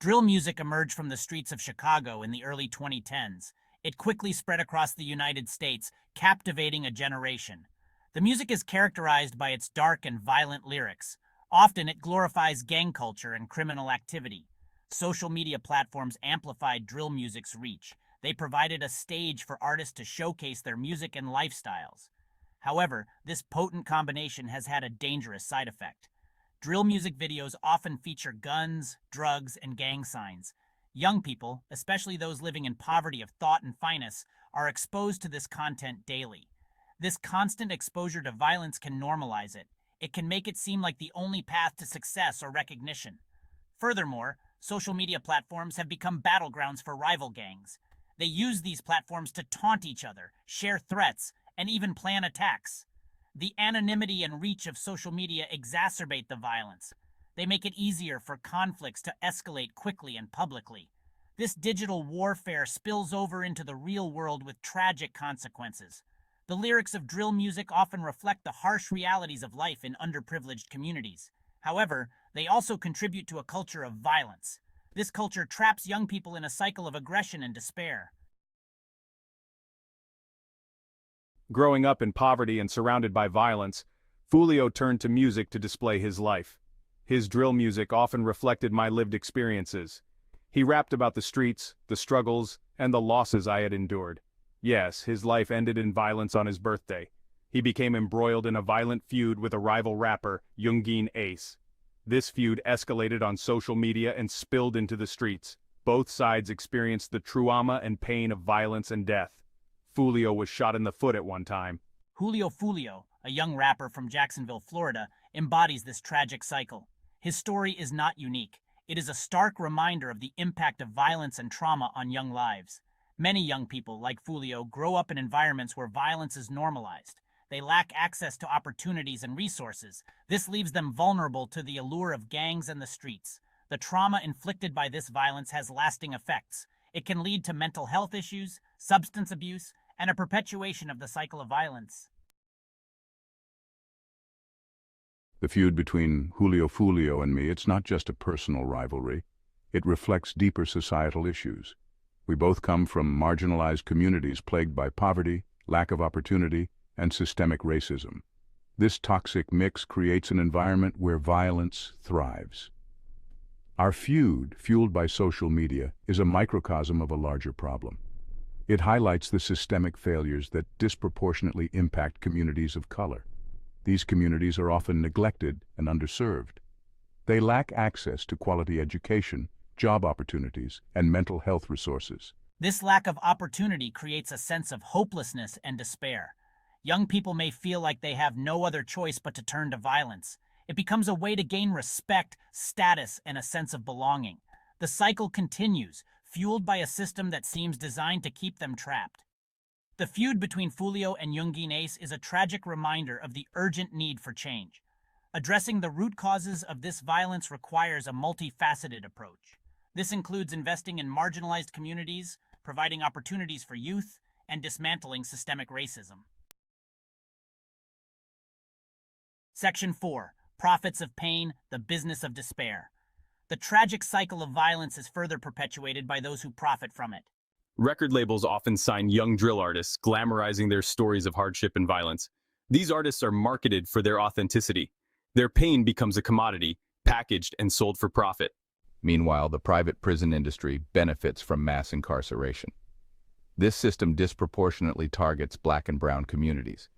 Drill music emerged from the streets of Chicago in the early 2010s. It quickly spread across the United States, captivating a generation. The music is characterized by its dark and violent lyrics. Often it glorifies gang culture and criminal activity. Social media platforms amplified drill music's reach. They provided a stage for artists to showcase their music and lifestyles. However, this potent combination has had a dangerous side effect. Drill music videos often feature guns, drugs, and gang signs. Young people, especially those living in poverty of thought and finesse, are exposed to this content daily. This constant exposure to violence can normalize it. It can make it seem like the only path to success or recognition. Furthermore, social media platforms have become battlegrounds for rival gangs. They use these platforms to taunt each other, share threats, and even plan attacks. The anonymity and reach of social media exacerbate the violence. They make it easier for conflicts to escalate quickly and publicly. This digital warfare spills over into the real world with tragic consequences. The lyrics of drill music often reflect the harsh realities of life in underprivileged communities. However, they also contribute to a culture of violence. This culture traps young people in a cycle of aggression and despair. Growing up in poverty and surrounded by violence, Fulio turned to music to display his life. His drill music often reflected my lived experiences. He rapped about the streets, the struggles, and the losses I had endured. Yes, his life ended in violence on his birthday. He became embroiled in a violent feud with a rival rapper, Youngin Ace. This feud escalated on social media and spilled into the streets. Both sides experienced the trauma and pain of violence and death. Fulio was shot in the foot at one time. Julio Fulio, a young rapper from Jacksonville, Florida, embodies this tragic cycle. His story is not unique. It is a stark reminder of the impact of violence and trauma on young lives. Many young people, like Fulio, grow up in environments where violence is normalized. They lack access to opportunities and resources. This leaves them vulnerable to the allure of gangs and the streets. The trauma inflicted by this violence has lasting effects. It can lead to mental health issues, substance abuse, and a perpetuation of the cycle of violence. The feud between Julio Fulio and me, it's not just a personal rivalry. It reflects deeper societal issues. We both come from marginalized communities plagued by poverty, lack of opportunity, and systemic racism. This toxic mix creates an environment where violence thrives. Our feud, fueled by social media, is a microcosm of a larger problem. It highlights the systemic failures that disproportionately impact communities of color. These communities are often neglected and underserved. They lack access to quality education, job opportunities, and mental health resources. This lack of opportunity creates a sense of hopelessness and despair. Young people may feel like they have no other choice but to turn to violence. It becomes a way to gain respect, status, and a sense of belonging. The cycle continues, fueled by a system that seems designed to keep them trapped. The feud between Fulio and Youngin Ace is a tragic reminder of the urgent need for change. Addressing the root causes of this violence requires a multifaceted approach. This includes investing in marginalized communities, providing opportunities for youth, and dismantling systemic racism. Section 4. Profits of Pain, the Business of Despair. The tragic cycle of violence is further perpetuated by those who profit from it. Record labels often sign young drill artists, glamorizing their stories of hardship and violence. These artists are marketed for their authenticity. Their pain becomes a commodity, packaged and sold for profit. Meanwhile, the private prison industry benefits from mass incarceration. This system disproportionately targets Black and brown communities.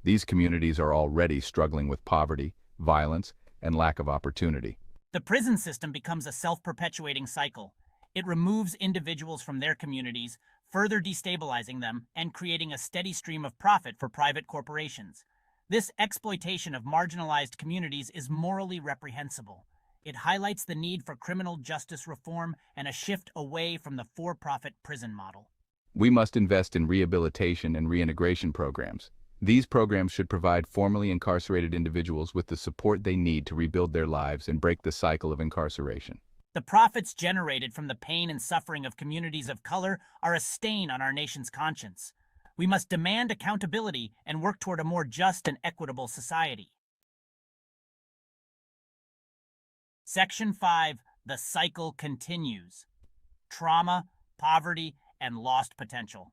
These communities are already struggling with poverty, violence, and lack of opportunity. The prison system becomes a self-perpetuating cycle. It removes individuals from their communities, further destabilizing them and creating a steady stream of profit for private corporations. This exploitation of marginalized communities is morally reprehensible. It highlights the need for criminal justice reform and a shift away from the for-profit prison model. We must invest in rehabilitation and reintegration programs. These programs should provide formerly incarcerated individuals with the support they need to rebuild their lives and break the cycle of incarceration. The profits generated from the pain and suffering of communities of color are a stain on our nation's conscience. We must demand accountability and work toward a more just and equitable society. Section 5. The cycle continues. Trauma, poverty, and lost potential.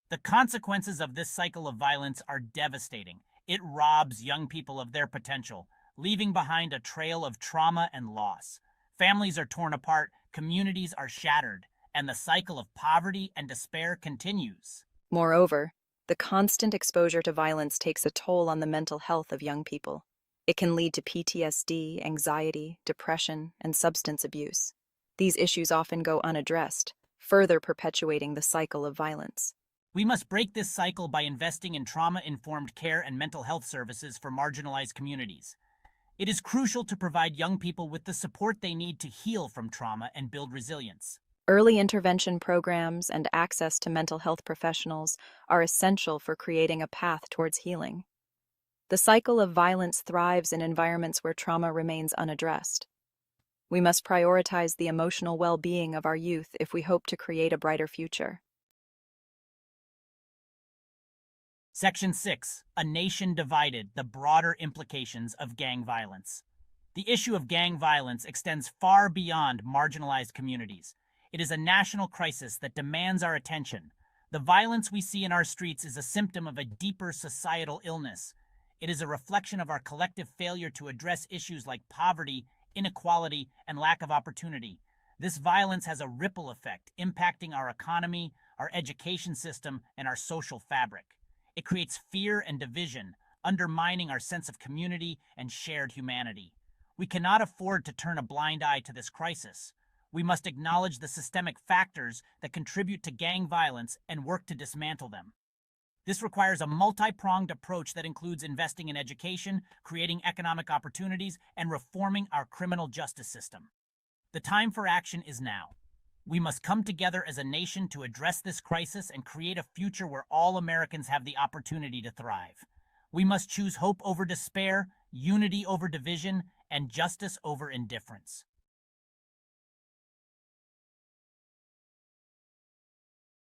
The consequences of this cycle of violence are devastating. It robs young people of their potential, leaving behind a trail of trauma and loss. Families are torn apart, communities are shattered, and the cycle of poverty and despair continues. Moreover, the constant exposure to violence takes a toll on the mental health of young people. It can lead to PTSD, anxiety, depression, and substance abuse. These issues often go unaddressed, further perpetuating the cycle of violence. We must break this cycle by investing in trauma-informed care and mental health services for marginalized communities. It is crucial to provide young people with the support they need to heal from trauma and build resilience. Early intervention programs and access to mental health professionals are essential for creating a path towards healing. The cycle of violence thrives in environments where trauma remains unaddressed. We must prioritize the emotional well-being of our youth if we hope to create a brighter future. Section 6. A Nation Divided, the Broader Implications of Gang Violence. The issue of gang violence extends far beyond marginalized communities. It is a national crisis that demands our attention. The violence we see in our streets is a symptom of a deeper societal illness. It is a reflection of our collective failure to address issues like poverty, inequality, and lack of opportunity. This violence has a ripple effect, impacting our economy, our education system, and our social fabric. It creates fear and division, undermining our sense of community and shared humanity. We cannot afford to turn a blind eye to this crisis. We must acknowledge the systemic factors that contribute to gang violence and work to dismantle them. This requires a multi-pronged approach that includes investing in education, creating economic opportunities, and reforming our criminal justice system. The time for action is now. We must come together as a nation to address this crisis and create a future where all Americans have the opportunity to thrive. We must choose hope over despair, unity over division, and justice over indifference.